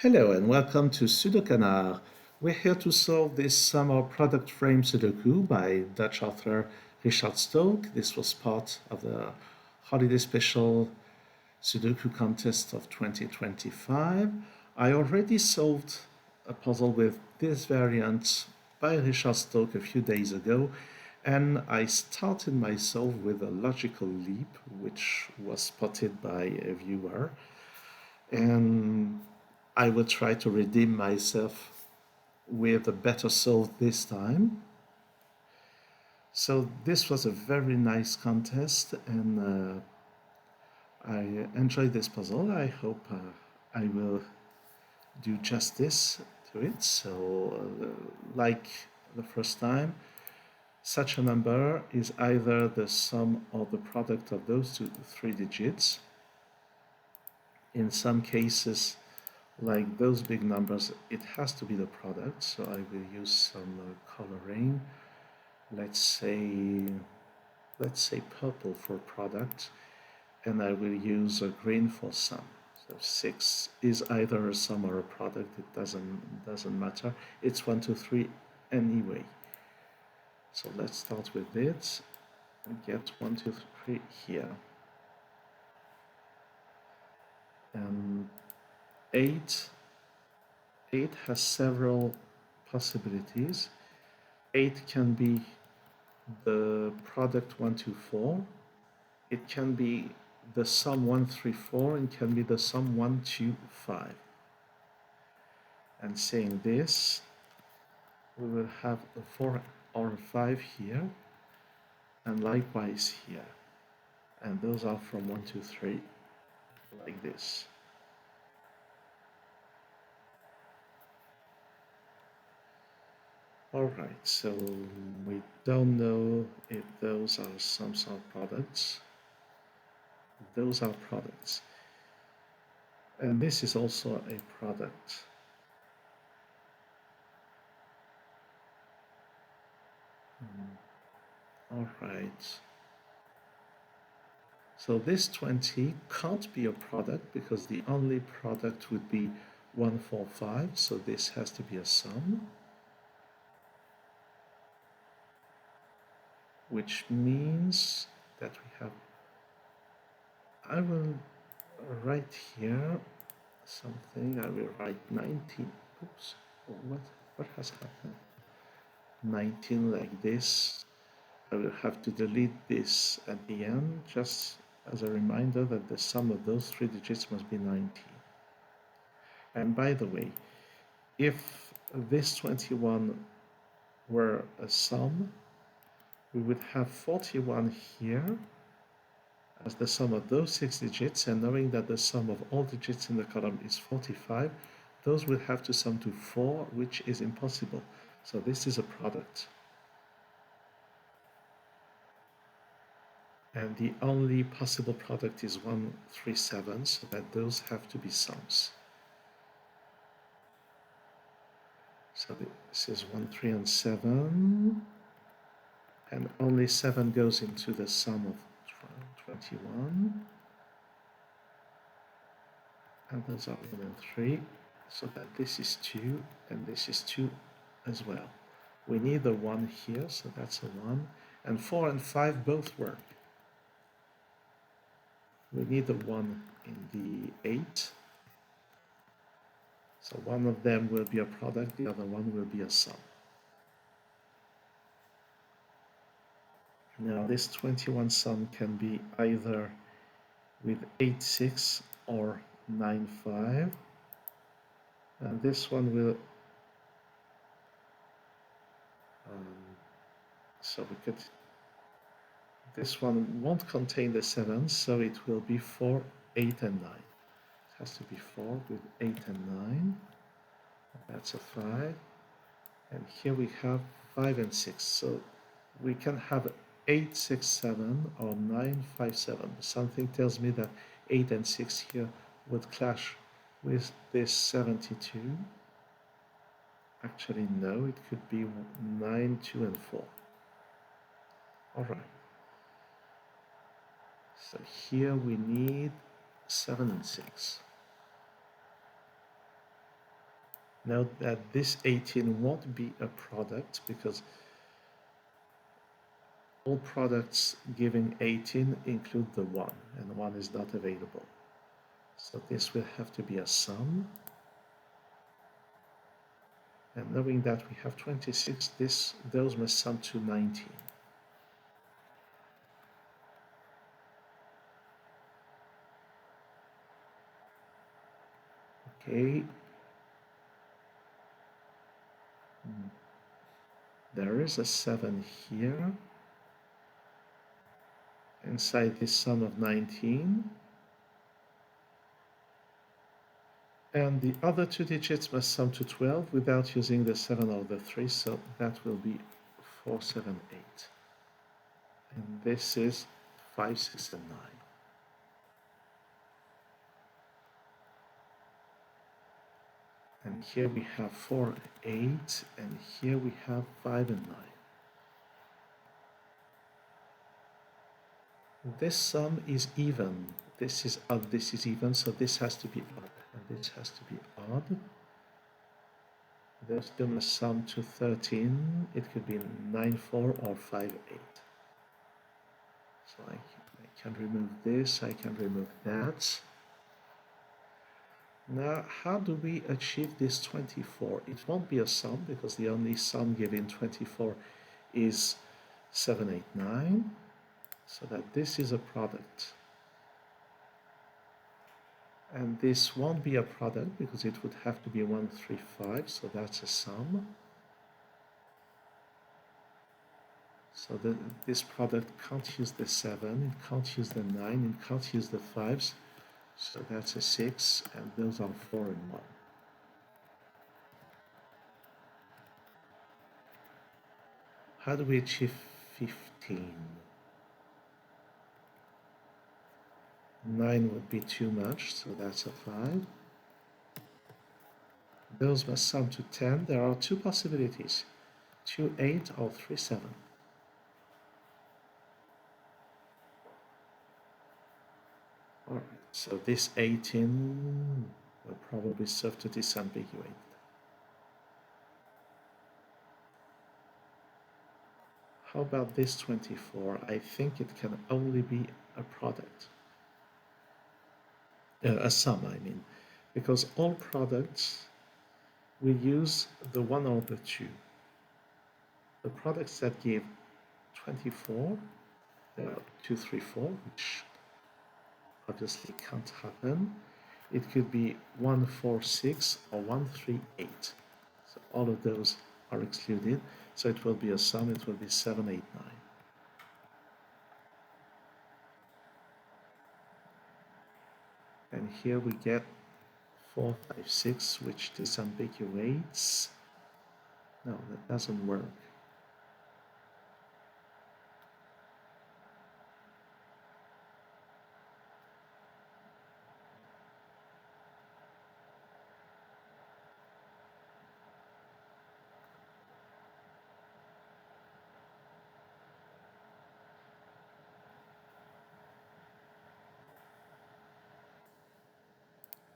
Hello and welcome to SudoKanard. We're here to solve this summer product frame Sudoku by Dutch author Richard Stolk. This was part of the holiday special Sudoku contest of 2025. I already solved a puzzle with this variant by Richard Stolk a few days ago, and I started my solve with a logical leap, which was spotted by a viewer. And I will try to redeem myself with a better solve this time. So this was a very nice contest, and I enjoyed this puzzle. I hope I will do justice to it. So, like the first time, such a number is either the sum or the product of those three digits. In some cases, like those big numbers, it has to be the product. So I will use some coloring. Let's say purple for product, and I will use green for sum. So 6 is either a sum or a product. It doesn't matter. It's 1, 2, 3 anyway. So let's start with it and get 1, 2, 3 here. And 8 has several possibilities. 8 can be the product 1, 2, 4. It can be the sum 1, 3, 4, and can be the sum 1, 2, 5. And saying this, we will have a 4 or a 5 here, and likewise here. And those are from 1, 2, 3, like this. Alright, so we don't know if those are sums or products. Those are products. And this is also a product. Alright. So this 20 can't be a product because the only product would be 1, 4, 5. So this has to be a sum. Which means that we have, I will write here something. I will write 19. Oops, what has happened? 19 like this. I will have to delete this at the end, just as a reminder that the sum of those three digits must be 19. And by the way, if this 21 were a sum, we would have 41 here as the sum of those 6 digits, and knowing that the sum of all digits in the column is 45, those will have to sum to 4, which is impossible. So this is a product. And the only possible product is 1, 3, 7, so that those have to be sums. So this is 1, 3, and 7. And only 7 goes into the sum of 21. And those are 1 and 3, so that this is 2, and this is 2 as well. We need the 1 here, so that's a 1. And 4 and 5 both work. We need the 1 in the 8. So one of them will be a product, the other one will be a sum. Now this 21 sum can be either with 8, 6 or 9, 5. And this one will, so we could, this one won't contain the 7, so it will be 4, 8, and 9. It has to be 4 with 8 and 9. That's a 5. And here we have 5 and 6. So we can have 8, 6, 7 or 9, 5, 7. Something tells me that 8 and 6 here would clash with this 72. Actually, no, it could be 9, 2, and 4. All right. So here we need 7 and 6. Note that this 18 won't be a product because all products giving 18 include the 1, and 1 is not available. So this will have to be a sum. And knowing that we have 26, those must sum to 19. Okay. There is a 7 here inside this sum of 19. And the other two digits must sum to 12 without using the 7 or the 3, so that will be 4, 7, 8. And this is 5, 6, and 9. And here we have 4, 8, and here we have 5 and 9. This sum is even. This is odd, this is even, so this has to be odd, and this has to be odd. Those two must sum to 13. It could be 9, 4 or 5, 8. So I can remove this, I can remove that. Now, how do we achieve this 24? It won't be a sum because the only sum given 24 is 7, 8, 9. So that this is a product. And this won't be a product because it would have to be 1, 3, 5, so that's a sum. So this product can't use the 7, it can't use the 9, it can't use the 5s. So that's a 6, and those are 4 and 1. How do we achieve 15? 9 would be too much, so that's a 5. Those must sum to 10. There are two possibilities, 2, 8 or 3, 7. All right, so this 18 will probably serve to disambiguate. How about this 24? I think it can only be a product. A sum, I mean, because all products will use the 1 or the 2. The products that give 24, 2, 3, 4, which obviously can't happen. It could be 1, 4, 6 or 1, 3, 8. So all of those are excluded. So it will be a sum, it will be 7, 8, 9. And here we get 4, 5, 6, which disambiguates. No, that doesn't work.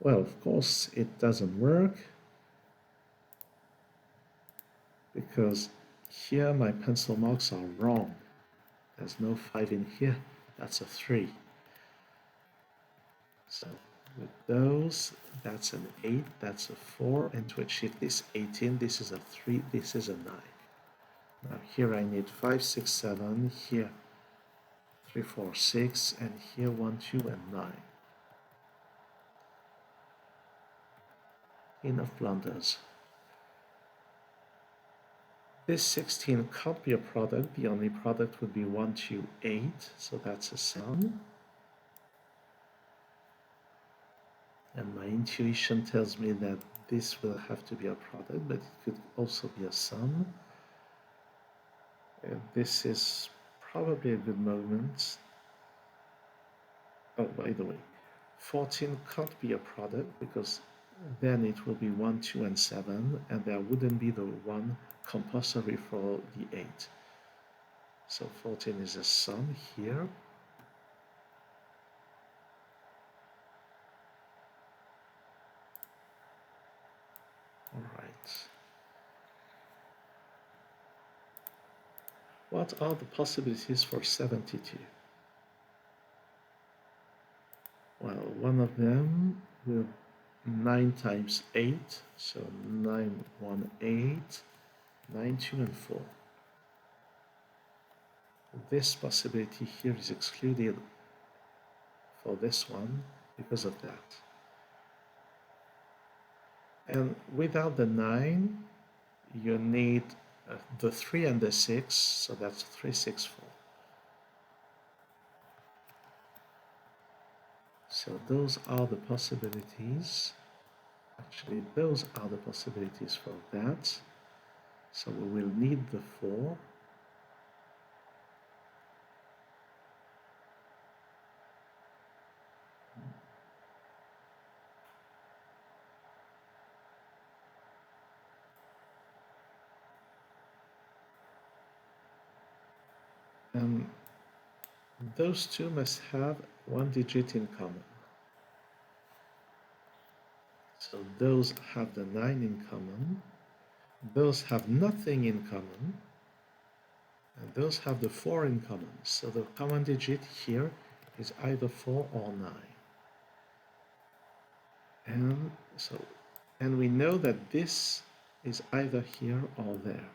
Well, of course, it doesn't work because here my pencil marks are wrong. There's no 5 in here. That's a 3. So with those, that's an 8, that's a 4, and to achieve this 18, this is a 3, this is a 9. Now here I need 5, 6, 7, here 3, 4, 6, and here 1, 2, and 9. Enough blunders. This 16 can't be a product. The only product would be 1, 2, 8, so that's a sum. And my intuition tells me that this will have to be a product, but it could also be a sum. And this is probably a good moment. Oh, by the way, 14 can't be a product because then it will be 1, 2, and 7, and there wouldn't be the 1 compulsory for the 8. So 14 is a sum here. All What are the possibilities for 72? Well, one of them will 9 times 8, so 9, 1, 8, 9, 2, and 4. This possibility here is excluded for this one because of that. And without the 9, you need the 3 and the 6, so that's 3, 6, 4. So those are the possibilities. Actually, those are the possibilities for that. So we will need the 4. And those two must have one digit in common. So those have the 9 in common. Those have nothing in common. And those have the 4 in common. So the common digit here is either 4 or 9. And we know that this is either here or there.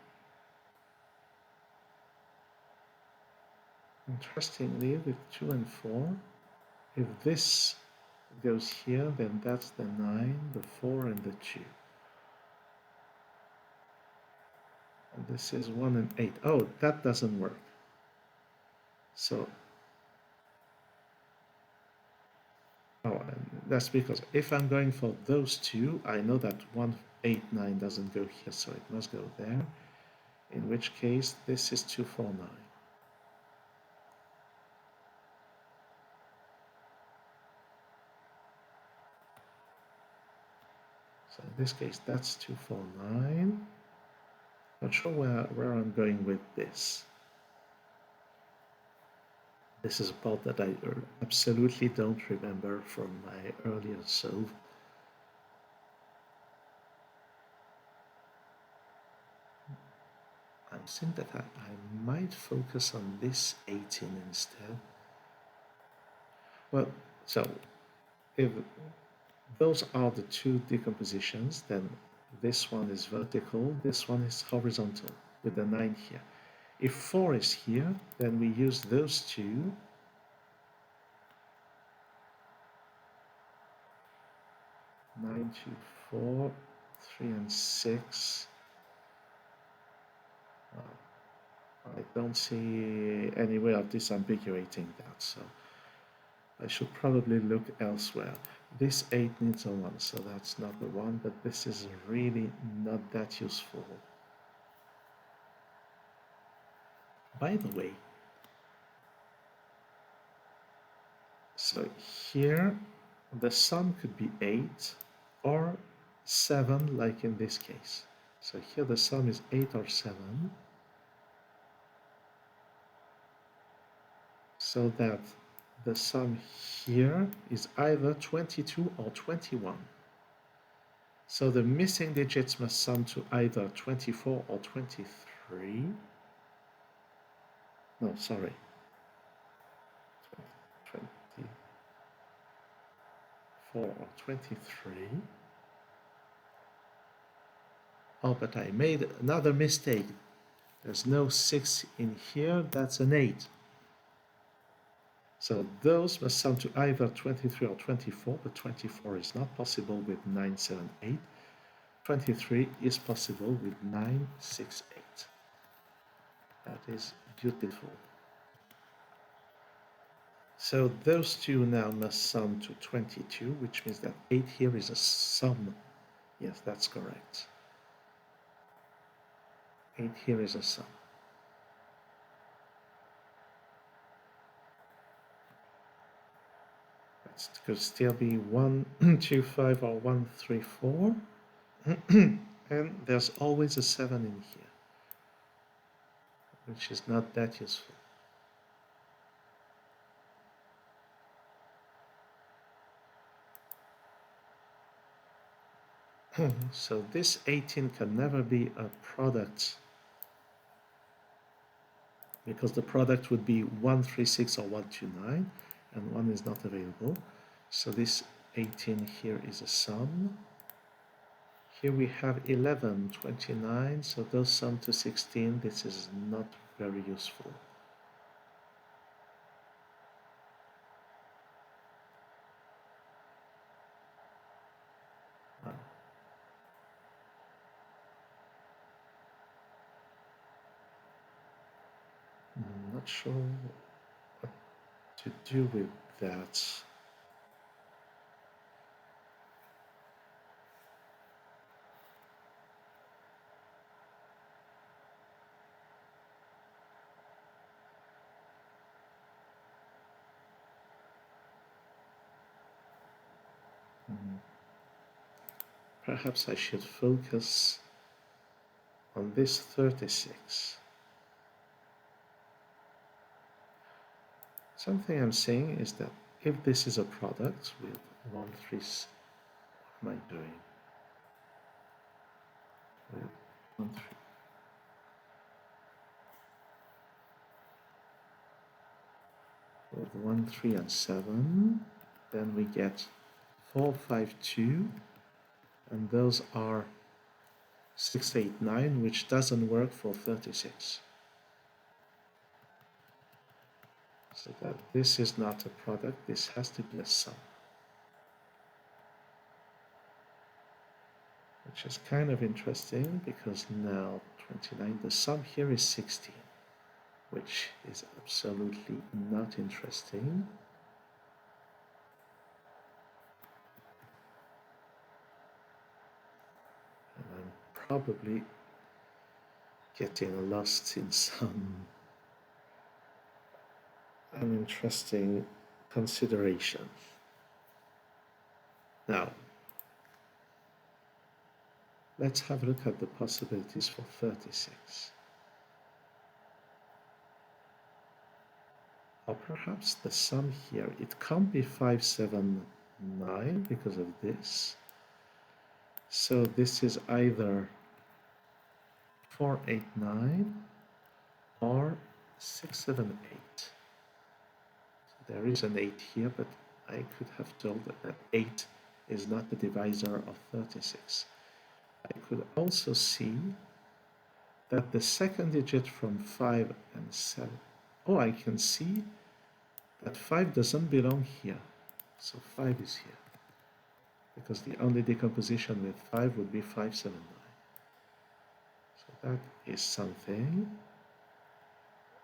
Interestingly, with 2 and 4, if this goes here, then that's the 9, the 4, and the 2. And this is 1 and 8. Oh, that doesn't work. So, and that's because if I'm going for those two, I know that 1, 8, 9 doesn't go here, so it must go there. In which case, this is 2, 4, 9. So in this case, that's 2, 4, 9. Not sure where I'm going with this. This is a part that I absolutely don't remember from my earlier solve. I think that I might focus on this 18 instead. Well, so if those are the two decompositions, then this one is vertical, this one is horizontal, with the 9 here. If 4 is here, then we use those two. 9, 2, 4, 3, and 6. I don't see any way of disambiguating that, so I should probably look elsewhere. This 8 needs a 1, so that's not the one, but this is really not that useful. By the way, so here the sum could be 8 or 7, like in this case. So here the sum is 8 or 7, so that the sum here is either 22 or 21. So the missing digits must sum to either 24 or 23. No, sorry. 24 or 23. Oh, but I made another mistake. There's no 6 in here, that's an 8. So those must sum to either 23 or 24, but 24 is not possible with 9, 7, 8. 23 is possible with 9, 6, 8. That is beautiful. So those two now must sum to 22, which means that 8 here is a sum. Yes, that's correct. 8 here is a sum. It could still be 1, 2, 5, or 1, 3, 4. And there's always a 7 in here, which is not that useful. So this 18 can never be a product because the product would be 136 or 129, and 1 is not available. So this 18 here is a sum. Here we have 11, 29, so those sum to 16. This is not very useful. I'm not sure what to do with that. Perhaps I should focus on this 36. Something I'm saying is that if this is a product with 1, 3, what am I doing? With 1, 3. With 1, 3, and 7, then we get 4, 5, 2, and those are 6, 8, 9, which doesn't work for 36. So that this is not a product, this has to be a sum. Which is kind of interesting because now 29, the sum here is 16, which is absolutely not interesting. And I'm probably getting lost in some uninteresting consideration. Now, let's have a look at the possibilities for 36. Or perhaps the sum here, it can't be 5, 7, 9 because of this. So this is either 4, 8, 9 or 6, 7, 8. So there is an 8 here, but I could have told that 8 is not the divisor of 36. I could also see that the second digit from 5 and 7, oh, I can see that 5 doesn't belong here. So 5 is here. Because the only decomposition with 5 would be 5, 7, 9. So that is something.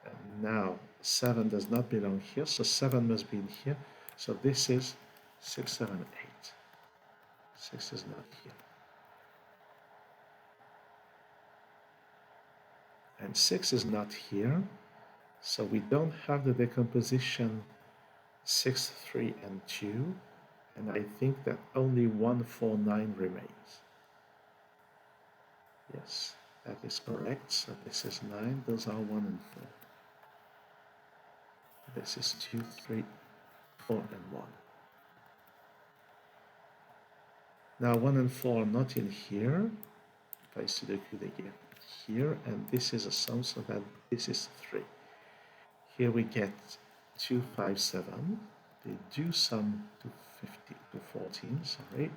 And now 7 does not belong here, so 7 must be in here. So this is 6, 7, 8. 6 is not here. And 6 is not here, so we don't have the decomposition 6, 3, and 2. And I think that only 1, 4, 9 remains. Yes, that is correct. So this is 9. Those are 1 and 4. This is 2, 3, 4, and 1. Now 1 and 4 are not in here. If I Sudoku, they get here, and this is a sum, so that this is 3. Here we get 2, 5, 7. They do sum to 50 to 14, sorry.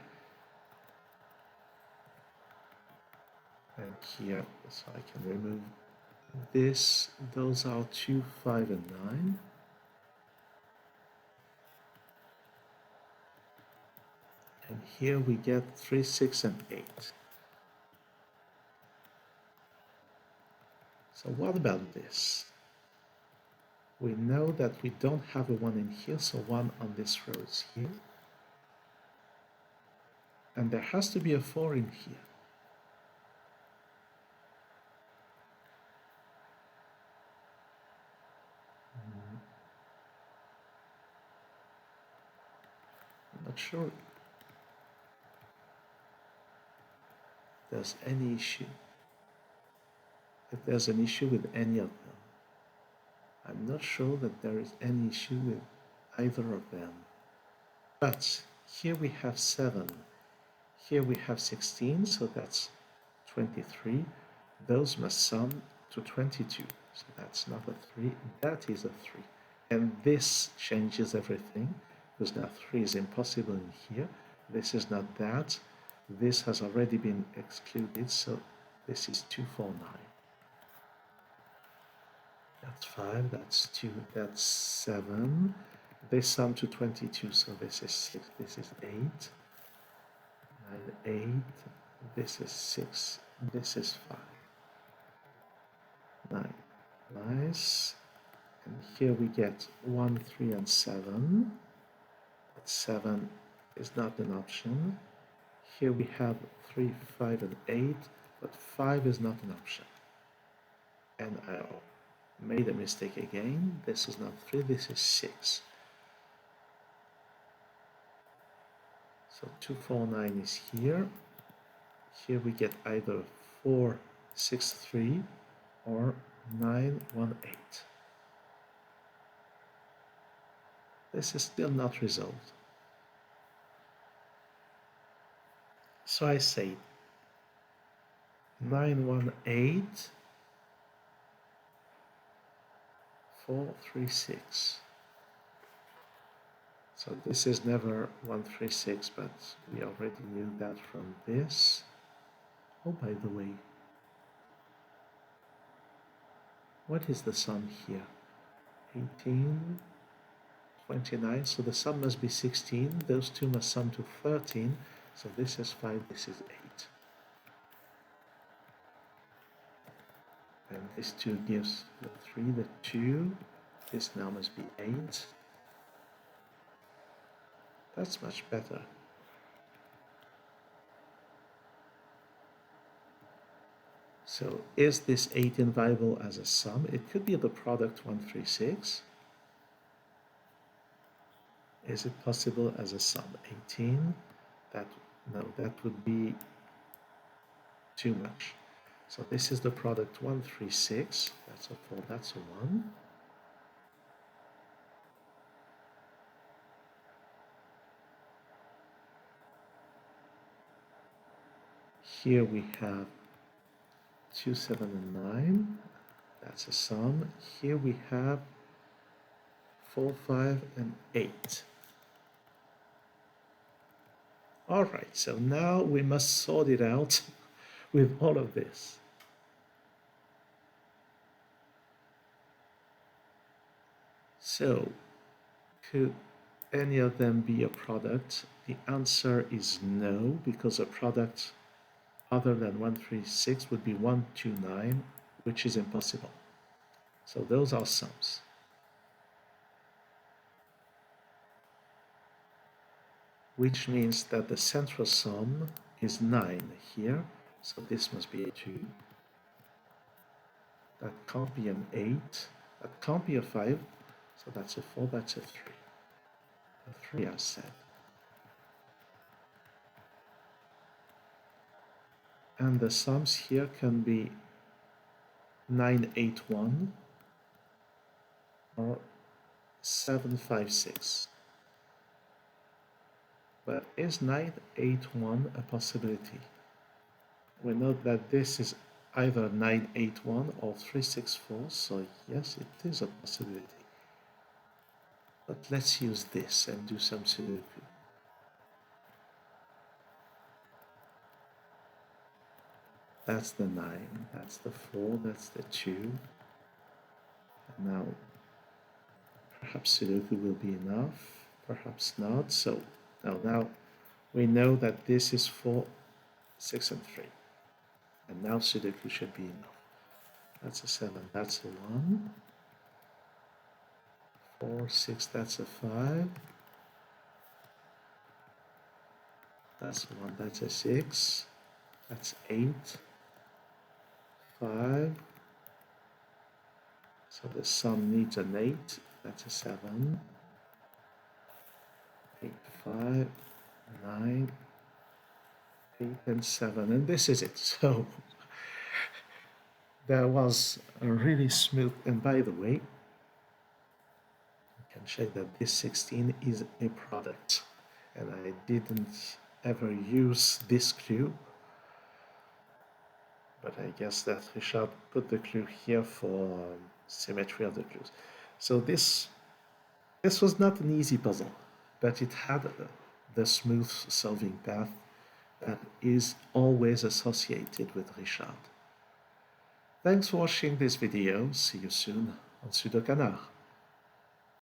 And here, so I can remove this. Those are 2, 5, and 9. And here we get 3, 6, and 8. So what about this? We know that we don't have a 1 in here, so 1 on this row is here. And there has to be a 4 in here. I'm not sure there's any issue. If there's an issue with any of them. I'm not sure that there is any issue with either of them. But here we have 7. Here we have 16, so that's 23. Those must sum to 22. So that's not a 3, that is a 3. And this changes everything, because now 3 is impossible in here. This is not that. This has already been excluded, so this is 249. That's 5, that's 2, that's 7. They sum to 22, so this is 6, this is 8. 9, 8, this is 6, this is 5. 9, nice. And here we get 1, 3, and 7. But 7 is not an option. Here we have 3, 5, and 8, but 5 is not an option. And I made a mistake again. This is not 3, this is 6. So 249 is here. Here we get either 4, 6, 3 or 9, 1, 8. This is still not resolved. So I say 9, 1, 8, 4, 3, 6. So this is never 1, 3, 6, but we already knew that from this. Oh, by the way, what is the sum here? 18, 29, so the sum must be 16. Those two must sum to 13. So this is 5, this is 8. And this 2 gives the 3, the 2. This now must be 8. That's much better. So is this 18 viable as a sum? It could be the product 1, 3, 6. Is it possible as a sum? 18? No, that would be too much. So this is the product 1, 3, 6. That's a 4, that's a 1. Here we have 2, 7, and 9. That's a sum. Here we have 4, 5, and 8. All right, so now we must sort it out with all of this. So, could any of them be a product? The answer is no, because a product other than 136 would be 129, which is impossible. So those are sums. Which means that the central sum is 9 here, so this must be a 2. That can't be an 8, that can't be a 5, so that's a 4, that's a 3. A 3 I said. And the sums here can be 981 or 756. But is 981 a possibility? We know that this is either 981 or 364, so yes, it is a possibility. But let's use this and do some Sudoku. That's the 9, that's the 4, that's the 2. And now, perhaps Sudoku will be enough, perhaps not. So now we know that this is 4, 6, and 3. And now Sudoku should be enough. That's a 7, that's a 1. 4, 6, that's a 5. That's 1, that's a 6. That's 8. 5. So the sum needs an 8. That's a 7. 8, 5, 9, 8, and 7. And this is it. So that was a really smooth. And by the way, you can check that this 16 is a product. And I didn't ever use this clue. but I guess that Richard put the clue here for symmetry of the clues. So this was not an easy puzzle, but it had the smooth solving path that is always associated with Richard. Thanks for watching this video. See you soon on SudoKanard.